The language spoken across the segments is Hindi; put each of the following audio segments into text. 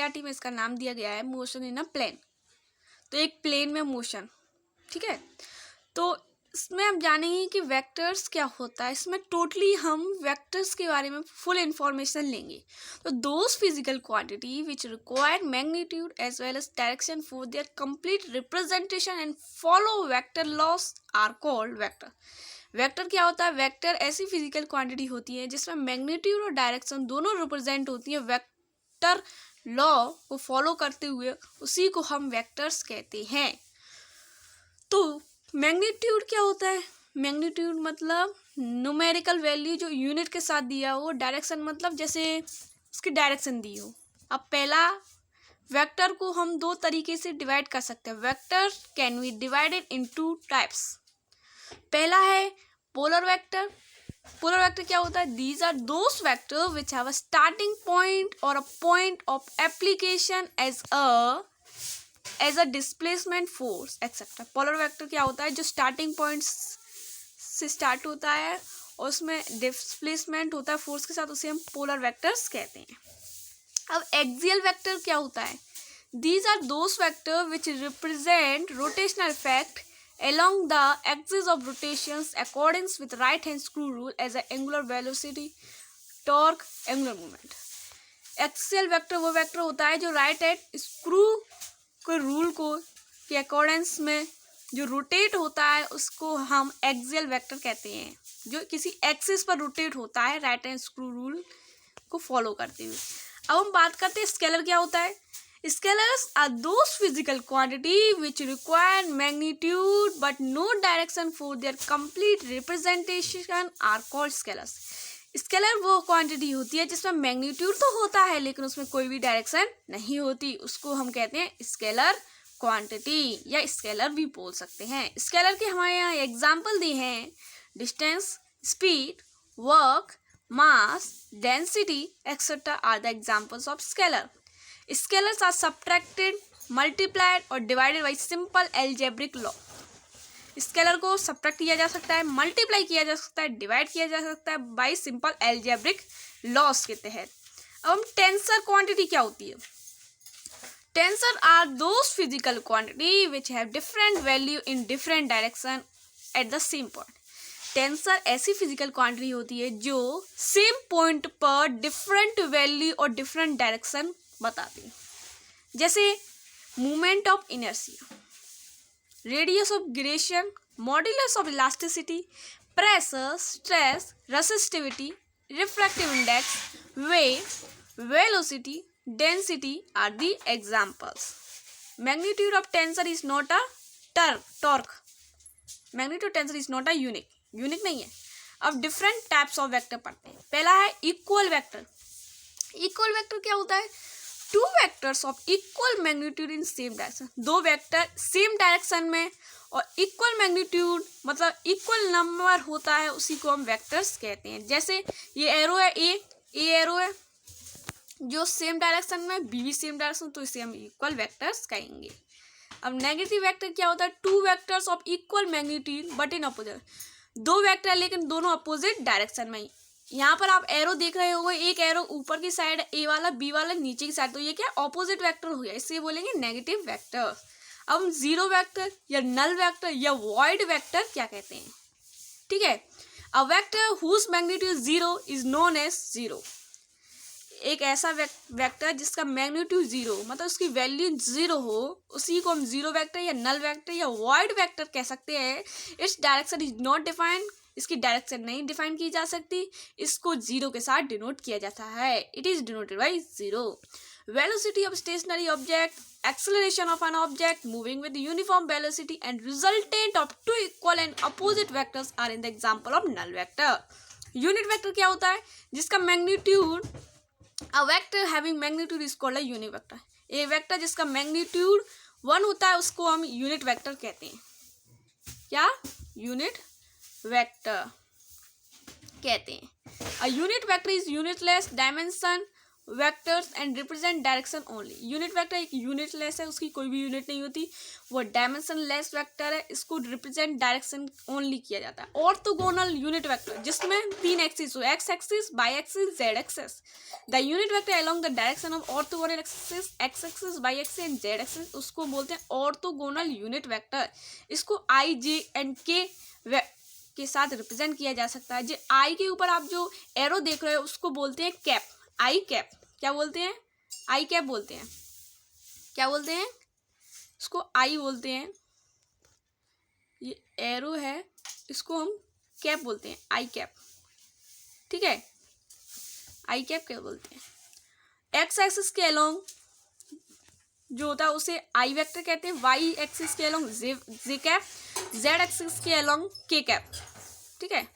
एनसीईआरटी में इसका नाम दिया गया है मोशन इन अ प्लेन। तो एक प्लेन में मोशन, ठीक है। तो इसमें हम जानेंगे कि वेक्टर्स क्या होता है। इसमें टोटली हम वेक्टर्स के बारे में फुल इंफॉर्मेशन लेंगे। तो those physical quantity which require magnitude as well as direction for their complete representation and follow vector laws are called vector. Vector क्या होता है? वेक्टर ऐसी फिजिकल क्वांटिटी होती है जिसमें मैग्नीट्यूड और डायरेक्शन दोनों रिप्रेजेंट होती है वेक्टर लॉ को फॉलो करते हुए, उसी को हम वेक्टर्स कहते हैं। तो मैग्नीट्यूड क्या होता है? मैग्नीट्यूड मतलब न्यूमेरिकल वैल्यू जो यूनिट के साथ दिया हो। डायरेक्शन मतलब जैसे उसकी डायरेक्शन दी हो। अब पहला वेक्टर को हम दो तरीके से डिवाइड कर सकते हैं। Vector can be divided in two types. पहला है पोलर वेक्टर। पोलर वेक्टर क्या होता है? These are those vector which have a starting point और a point of application as a displacement force etcetera. Polar vector क्या होता है? जो स्टार्टिंग पॉइंट से स्टार्ट होता है और उसमें डिस्प्लेसमेंट होता है फोर्स के साथ, उसे हम पोलर वेक्टर्स कहते हैं। अब एक्सियल वेक्टर क्या होता है? These are those vector which represent rotational effect along the axis of rotations accordance with right hand screw rule as a angular velocity, torque, angular moment. Axial vector वो वेक्टर होता है जो राइट हैंड स्क्रू के रूल को के अकॉर्डेंस में जो रोटेट होता है, उसको हम एक्सियल वेक्टर कहते हैं। जो किसी एक्सिस पर रोटेट होता है राइट हैंड स्क्रू रूल को फॉलो करते हुए। अब हम बात करते हैं स्केलर क्या होता है। Scalars are those physical quantity which require magnitude but no direction for their complete representation are called scalars. Scalar वो क्वांटिटी होती है जिसमें मैग्नीट्यूड तो होता है लेकिन उसमें कोई भी डायरेक्शन नहीं होती, उसको हम कहते हैं स्केलर क्वांटिटी या स्केलर भी बोल सकते हैं। स्केलर के हमारे यहाँ एग्जाम्पल दिए हैं distance, speed, work, mass, density etcetera are the examples of scalar. Scalars are subtracted, multiplied और divided by simple algebraic law. Scalar को सब्ट्रैक्ट किया जा सकता है, मल्टीप्लाई किया जा सकता है, डिवाइड किया जा सकता है बाय सिंपल एल्जेब्रिक लॉस के तहत। अब हम टेंसर क्वांटिटी क्या होती है? Tensor are those physical quantity which have different value in different direction at the same point. Tensor ऐसी फिजिकल क्वांटिटी होती है जो सेम पॉइंट पर डिफरेंट वैल्यू और डिफरेंट डायरेक्शन बताती है। जैसे movement of inertia, radius of gyration, modulus of elasticity, pressure, stress, resistivity, refractive index, weight, velocity, density are the examples. Magnitude of tensor is not a torque. Magnitude tensor is not a unique नहीं है। अब डिफरेंट टाइप्स ऑफ वेक्टर पढ़ते हैं। पहला है इक्वल वेक्टर। इक्वल वेक्टर क्या होता है? Two vectors of equal magnitude in same direction. दो वेक्टर सेम डायरेक्शन में और इक्वल मैग्नीट्यूड मतलब इक्वल नंबर होता है, उसी को हम वेक्टर्स कहते हैं। जैसे ये एरो है, ए एरो है जो सेम डायरेक्शन में, बी भी सेम डायरेक्शन, तो इसे हम इक्वल वेक्टर्स कहेंगे। अब नेगेटिव वेक्टर क्या होता है? Two vectors of equal magnitude but in opposite. दो वेक्टर है लेकिन दोनों अपोजिट डायरेक्शन में। यहाँ पर आप एरो देख रहे होंगे, एक एरो ऊपर की साइड ए वाला, बी वाला नीचे की साइड, तो ये क्या ऑपोजिट वेक्टर हो गया, इससे बोलेंगे नेगेटिव वेक्टर। अब हम जीरो वेक्टर या नल वेक्टर या वॉइड वेक्टर क्या कहते हैं? ठीक है, a vector whose magnitude zero is known as zero. एक ऐसा वेक्टर जिसका मैग्नीट्यूड जीरो मतलब उसकी वैल्यू जीरो हो, उसी को हम जीरो वेक्टर या नल वेक्टर या वॉइड वेक्टर कह सकते हैं। Its direction is not defined, इसकी डायरेक्शन नहीं डिफाइन की जा सकती, इसको जीरो के साथ डिनोट किया जाता है। It is denoted by zero. Velocity of stationary object, acceleration of an object moving with uniform velocity and resultant of two equal and opposite vectors are in the example of null vector. Unit vector क्या होता है? जिसका magnitude, a vector having magnitude is called a unit vector. A vector जिसका मैग्नीट्यूड 1 होता है उसको हम यूनिट वेक्टर कहते हैं। क्या? यूनिट वेक्टर कहते हैं। अ unit vector is unitless dimension vectors and represent direction only. Unit vector एक यूनिटलेस है, उसकी कोई भी यूनिट नहीं होती, वो डायमेंशनलेस वेक्टर है, इसको रिप्रेजेंट डायरेक्शन ओनली किया जाता है। ऑर्थोगोनल यूनिट वेक्टर जिसमें 3 एक्सिस हो, x axis, y axis, Z axis. The unit vector along the direction of orthogonal axis, x axis, y axis and z axis, उसको बोलते हैं ऑर्थोगोनल यूनिट वेक्टर। इसको आई, जे एंड के साथ रिप्रेजेंट किया जा सकता है। जो आई के ऊपर आप जो एरो देख रहे हो उसको बोलते हैं कैप, आई कैप। क्या बोलते हैं? आई कैप बोलते हैं। क्या बोलते हैं? इसको आई बोलते हैं। ये एरो है, इसको हम कैप बोलते हैं, आई कैप। ठीक है, आई कैप क्या बोलते हैं। एक्स एक्सिस के अलोंग जो होता है उसे आई वेक्टर कहते हैं, वाई एक्सिस के along j cap, z axis के अलोंग के कैप। ठीक है।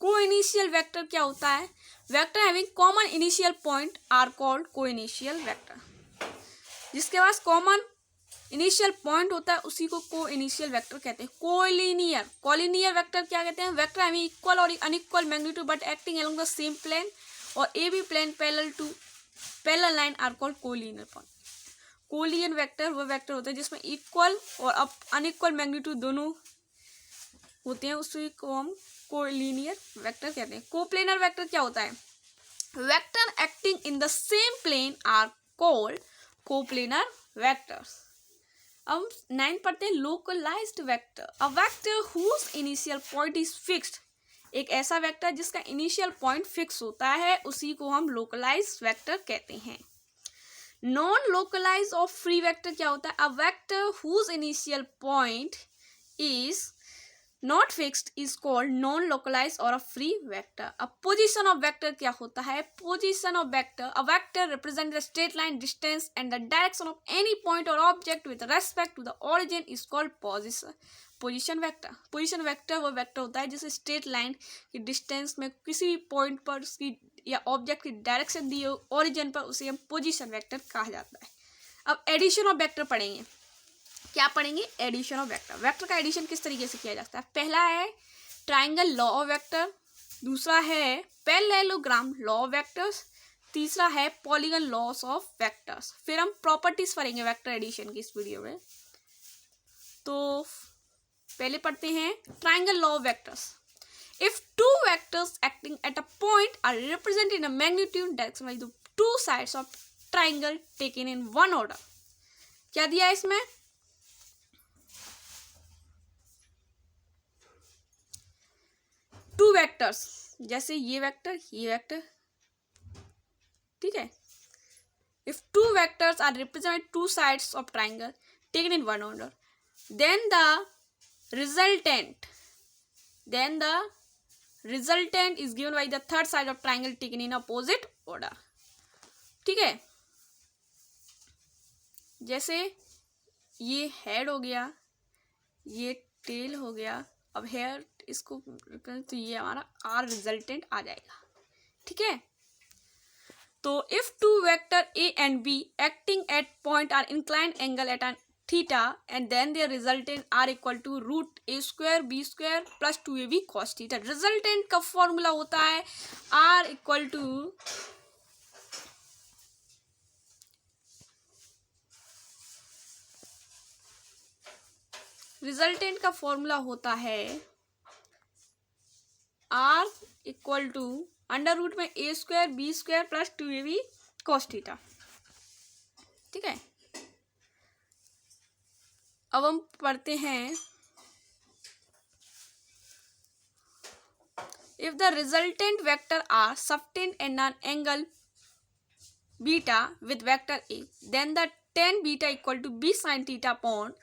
को इनिशियल वेक्टर क्या होता है? Vector having common initial point are called coinitial vector. जिसके पास कॉमन इनिशियल पॉइंट होता है उसी को को इनिशियल वेक्टर कहते हैं। कोलिनियर, कॉलिनियर वेक्टर क्या कहते हैं? वेक्टर हैविंग इक्वल और unequal magnitude but acting along the same plane और A B plane parallel line are called collinear point. Collinear vector वो वेक्टर होते हैं जिसमें इक्वल और अनइक्वल मैग्नीट्यूड दोनों होते हैं, उसी को हम कोलिनियर वेक्टर कहते हैं। कोप्लेनर वेक्टर क्या होता है? Vector acting in the same plane are called coplanar vectors. अब 9 पढ़ते हैं, localised vector. A vector whose initial point is fixed. एक ऐसा वेक्टर जिसका इनिशियल पॉइंट फिक्स होता है उसी को हम लोकलाइज्ड वेक्टर कहते हैं। नॉन लोकलाइज्ड और फ्री वेक्टर क्या होता है? A vector whose initial point is not fixed is called non localized और अ फ्री वेक्टर। अब पोजीशन ऑफ वेक्टर क्या होता है? Position of vector, a vector represent the straight line distance and the direction of any point और object with respect to the origin is called position vector. Position vector वो वेक्टर होता है जिसे स्ट्रेट लाइन की डिस्टेंस में किसी भी पॉइंट पर उसकी या ऑब्जेक्ट की डायरेक्शन दी हो ओरिजिन पर, उसे हम पोजीशन वेक्टर कहा जाता है। अब एडिशन ऑफ वेक्टर पढ़ेंगे। क्या पढ़ेंगे? Addition of vector. वेक्टर का एडिशन किस तरीके से किया जाता है? पहला है ट्राइंगल लॉ ऑफ वेक्टर, दूसरा है पैरेललोग्राम लॉ ऑफ वेक्टर्स, तीसरा है पॉलीगन लॉस ऑफ वेक्टर्स। फिर हम प्रॉपर्टीज पढ़ेंगे वेक्टर एडिशन की इस वीडियो में। तो पहले पढ़ते हैं triangle law of vectors. If two vectors acting at a point are represented in a magnitude direction by the two sides of triangle taken in one order. क्या दिया है इसमें? टू वेक्टर्स, जैसे ये वेक्टर, ठीक है। If two vectors are represented two sides of triangle taken in one order, then the resultant is given by the third side of triangle taken in opposite order। ठीक है। जैसे ये हेड हो गया, ये टेल हो गया, अब हेयर इसको तो ये हमारा आर रिजल्टेंट आ जाएगा। ठीक है। तो if two vector A and b acting at point are inclined angle at an theta and then their resultant are equal to root a square b square plus 2ab cos theta। resultant का फॉर्मूला होता है r equal to resultant का फॉर्मूला होता है r equal to under root में a square b square plus 2ab cos theta। ठीक है। अब हम पढ़ते हैं if the resultant vector r subtend and an angle beta with vector a then the tan beta equal to b sin theta upon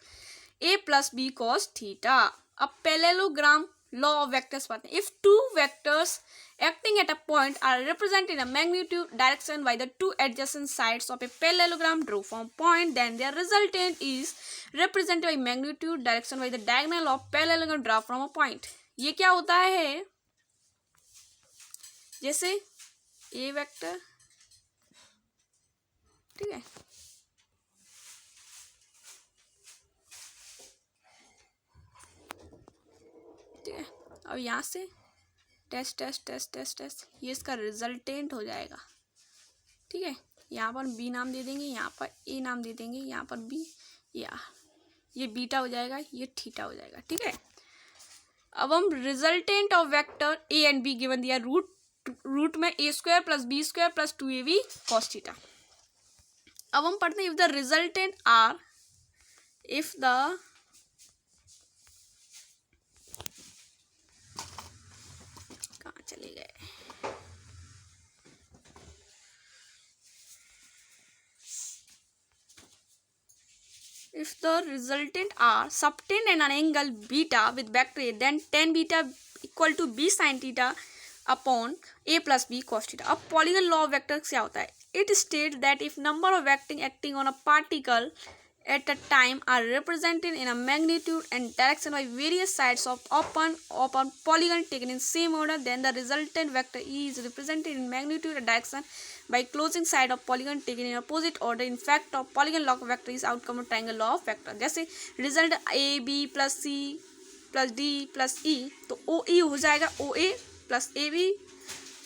a plus b cos theta. अब पैरेललोग्राम लॉ ऑफ वेक्टर्स पढ़ते हैं। If two vectors acting at a point are represented in a magnitude direction by the two adjacent sides of a parallelogram draw from point, then their resultant is represented by magnitude direction by the diagonal of parallelogram draw from a point। ये क्या होता है? जैसे ए वेक्टर, ठीक है, ठीक है। अब यहाँ से test test test test test ये इसका रिजल्टेंट हो जाएगा। ठीक है, यहाँ पर बी नाम दे देंगे, यहाँ पर ए नाम दे देंगे, यहाँ पर बी, ये बीटा हो जाएगा, ये थीटा हो जाएगा। ठीक है, अब हम resultant of vector A and B given दिया रूट में A square plus B square plus 2ab cos theta. अब हम पढ़ते हैं if the resultant R, if the कहाँ चले गए, if the resultant are subtend an angle beta with vector a, then tan beta equal to b sin theta upon a plus b cos theta। अब पॉलीगन लॉ ऑफ वेक्टर क्या होता है? It state that if number of vector acting on a particle at a time are represented in a magnitude and direction by various sides of open polygon taken in same order, then the resultant vector E is represented in magnitude and direction by closing side of polygon taken in opposite order। In fact of polygon law of vector is outcome of triangle law of vector। जैसे result A B plus C plus D plus E, तो ओ ई हो जाएगा O A plus A B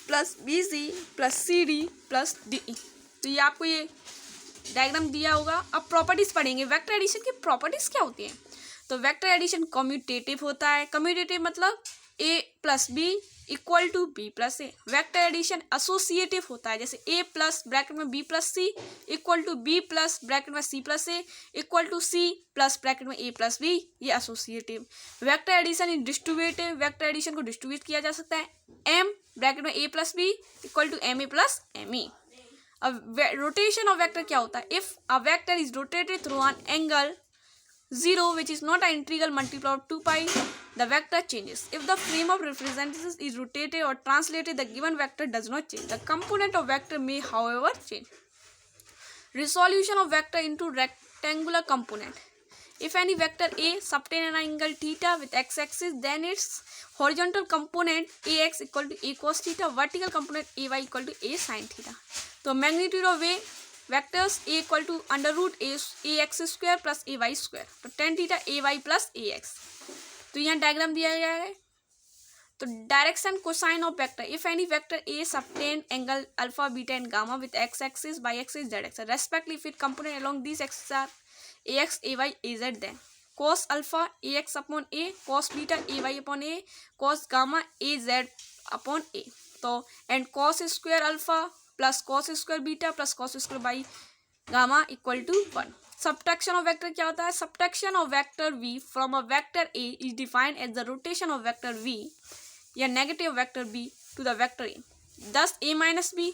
plus B C plus C D plus D E. तो ये आपको ये डायग्राम दिया होगा। अब प्रॉपर्टीज पढ़ेंगे, वेक्टर एडिशन की प्रॉपर्टीज क्या होती हैं। तो वेक्टर एडिशन कम्यूटेटिव होता है, कम्यूटेटिव मतलब A plus B equal to B plus A. Vector addition associative होता है, जैसे ए प्लस ब्रैकेट में B plus C equal to B plus bracket में C plus A equal to C plus bracket में ए प्लस बी, ये associative. Vector addition in distributive, vector addition को डिस्ट्रीब्यूट किया जा सकता है, एम ब्रैकेट में A plus B equal to M A plus M ई। अब रोटेशन ऑफ वेक्टर क्या होता है? If a vector is rotated through an angle 0 which is not an integral multiple of 2 pi, the vector changes. If the frame of representation is rotated or translated, the given vector does not change. The component of vector may however change. Resolution of vector into rectangular component. If any vector A subtend an angle theta with x-axis, then its horizontal component ax equal to a cos theta, vertical component ay equal to a sin theta. तो magnitude of a vectors a equal to under root ax square plus ay square, तो tan theta ay plus ax। तो यहाँ डायग्राम दिया गया है। तो direction cosine of vector, if any vector A subtend angle alpha beta and gamma with X axis Y axis Z axis respectively if it component along this axis are ax ay az, then cos alpha ax upon a, cos beta ay upon a, cos gamma az upon a। तो and cos square alpha plus cos square beta plus cos square by gamma equal to 1। Subtraction of vector क्या होता है? Subtraction of vector v from a vector a is defined as the rotation of vector v या negative vector b to the vector a। Thus a minus b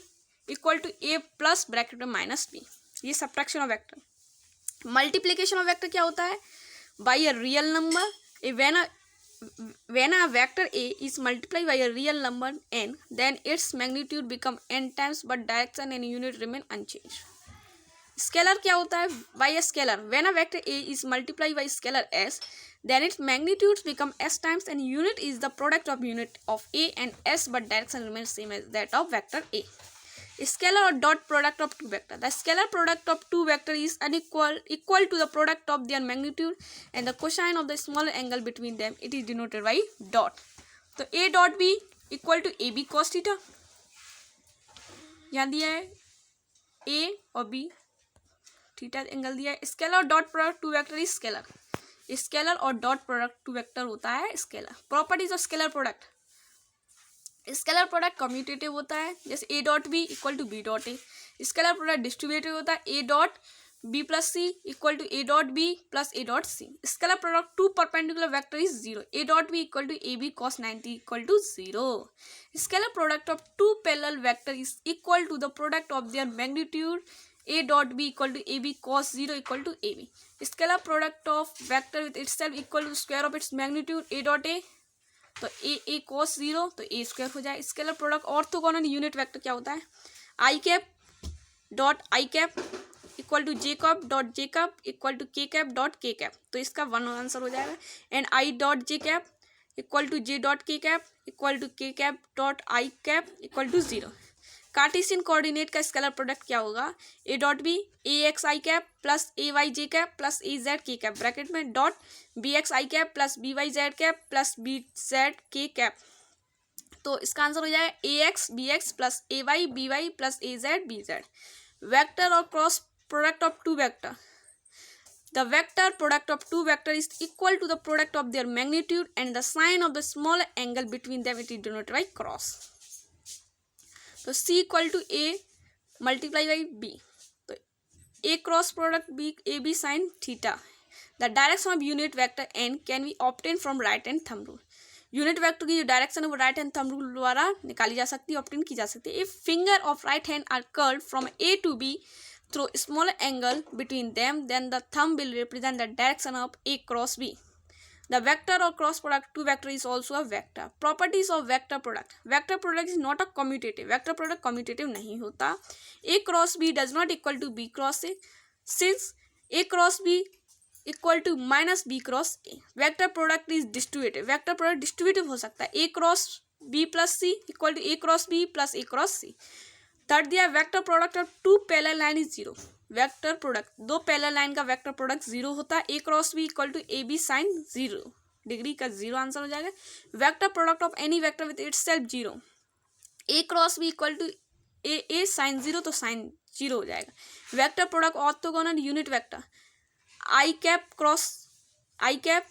equal to a plus bracket में माइनस b, ये subtraction of vector. Multiplication of vector क्या होता है? By a real number, when a vector a is multiplied by a real number n, then its magnitude become n times but direction and unit remain unchanged। Scalar क्या होता है? by a scalar, when a vector a is multiplied by scalar s, then its magnitudes become s times and unit is the product of unit of a and s but direction remains same as that of vector a। Scalar or dot product of two vector, the scalar product of two vector is equal to the product of their magnitude and the cosine of the smaller angle between them, it is denoted by dot। तो a dot b equal to ab cos theta, यहाँ दिया है a और b थीटा एंगल दिया है। स्केलर और dot product two vector is scalar, scalar और डॉट प्रोडक्ट टू वेक्टर होता है scalar. Properties of scalar product, scalar product commutative होता है, जैसे a dot B equal to b dot a. Scalar product distributive होता है, a dot b plus C equal to a dot b plus a dot c. Scalar product two perpendicular vector is zero, a dot B equal to A B cos 90 equal to zero. Scalar product of two parallel vector is equal to the product of their magnitude, A dot B equal to A B cos 0 equal to A B. Scalar product of vector with itself equal to square of its magnitude, A dot A तो ए कॉस 0 तो ए स्क्वायर हो जाए। Scalar product orthogonal unit vector क्या होता है? I cap dot I cap equal to J cap dot j cap equal to के कैप डॉट के कैप, तो इसका वन आंसर हो जाएगा। And i dot j cap equal to j dot k cap equal to के cap dot I cap equal to 0। Cartesian coordinate का स्केलर प्रोडक्ट क्या होगा? A dot b a x I cap plus A Y J cap plus A Z के कैप ब्रैकेट में डॉट बी एक्स आई cap plus B Y Z cap plus B Z के कैप तो इसका आंसर हो जाएगा A X B X plus A Y B Y plus A Z B Z. Vector और cross product of two vector, the vector product of two vector is equal to the product of their magnitude and the sign of the small angle between them it is denoted by cross। तो c equal to a multiply by b, तो a cross product b A B sine theta. The direction of unit vector n can be obtain from right hand thumb rule. Unit vector की जो डायरेक्शन है वो राइट हैंड थंब रूल द्वारा निकाली जा सकती है, ऑब्टेन की जा सकती है। If finger of right hand are curved from a to b through small angle between them, then the thumb will represent the direction of a cross b। The vector or cross product two vector is also a vector। Properties of vector product, vector product is not a commutative, vector product commutative नहीं होता। a cross b does not equal to b cross a, since a cross b equal to minus b cross a। vector product is distributive, vector product distributive हो सकता है। a cross b plus c equal to a cross b plus a cross c। Third दिया vector product of two parallel line is zero. Vector product दो पैरेलल लाइन का वेक्टर प्रोडक्ट जीरो होता है। A cross B equal to A B sine zero degree का जीरो आंसर हो जाएगा। Vector product of any vector with itself zero. A cross B equal to A sine zero, तो साइन जीरो हो जाएगा। Vector product orthogonal unit vector I cap cross I cap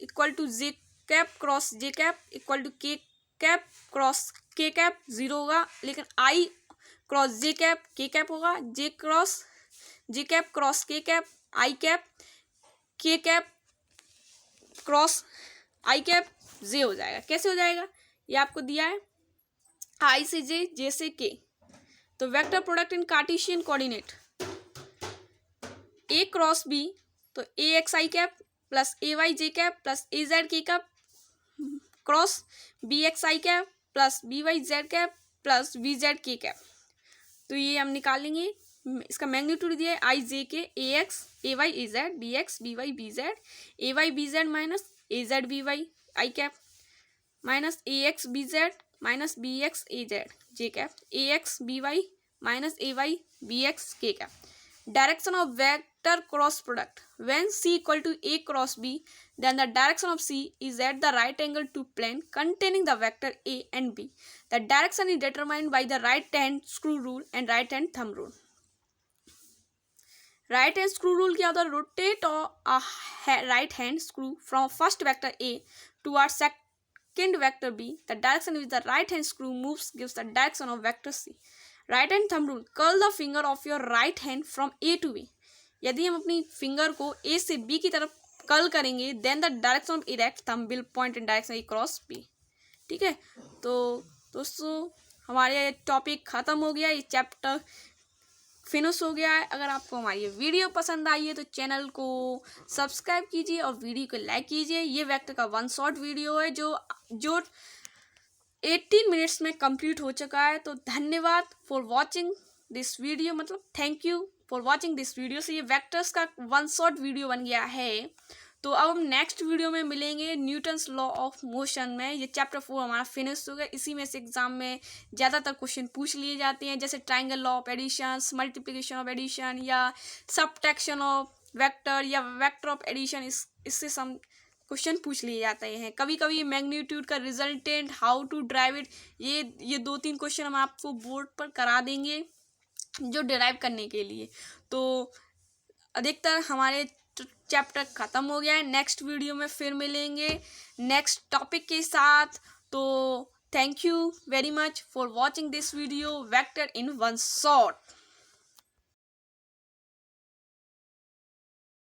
equal to J cap cross J cap equal to के cap cross K cap zero होगा, लेकिन I cross J cap K cap होगा। J cap cross K cap I cap K cap cross I cap J हो जाएगा। कैसे हो जाएगा, ये आपको दिया है आई से जे, जे से के। तो vector product in Cartesian coordinate A cross B, तो A x I cap plus A Y J cap plus A Z के कैप क्रॉस बी एक्स आई cap plus B Y Z cap plus B Z के कैप। तो ये हम निकालेंगे, इसका मैग्नीट्यूड दिया है I J K A X A Y A Z B X B Y B Z A Y B Z minus A Z B Y I cap minus A X B Z minus B X A Z J cap A X B Y minus A Y B X K cap. Direction of vector cross product when c equal to a cross b, then the direction of c is at the right angle to plane containing the vector a and b। The direction is determined by the right hand screw rule and right hand thumb rule। right hand screw rule क्या होता है, rotate a right hand screw from first vector a towards second vector b, the direction with the right hand screw moves gives the direction of vector c। right hand thumb rule, curl the finger of your right hand from a to b। यदि हम अपनी फिंगर को a से b की तरफ कर्ल करेंगे, then the direction of erect thumb will point in direction A cross B. ठीक है, तो दोस्तों हमारे टॉपिक ख़त्म हो गया, ये चैप्टर फिनिश हो गया है। अगर आपको हमारी ये वीडियो पसंद आई है तो चैनल को सब्सक्राइब कीजिए और वीडियो को लाइक कीजिए। ये वेक्टर का वन शॉट वीडियो है जो 18 मिनट्स में कंप्लीट हो चुका है। तो धन्यवाद फॉर वॉचिंग दिस वीडियो, मतलब thank you for watching this video. से ये वेक्टर्स का वन शॉट वीडियो बन गया है। तो अब हम नेक्स्ट वीडियो में मिलेंगे न्यूटन्स लॉ ऑफ मोशन में। ये चैप्टर 4 हमारा फिनिश हो गया। इसी में से एग्जाम में ज़्यादातर क्वेश्चन पूछ लिए जाते हैं, जैसे triangle law of addition, multiplication of addition या सबट्रैक्शन ऑफ वेक्टर या वेक्टर ऑफ एडिशन। इससे सम क्वेश्चन पूछ लिए जाते हैं। कभी कभी मैग्नीट्यूड का resultant, how to derive it, ये 2-3 क्वेश्चन हम आपको बोर्ड पर करा देंगे जो डिराइव करने के लिए। तो अधिकतर हमारे चैप्टर ख़त्म हो गया है। नेक्स्ट वीडियो में फिर मिलेंगे नेक्स्ट टॉपिक के साथ। तो thank you very much for watching this video vector in one shot.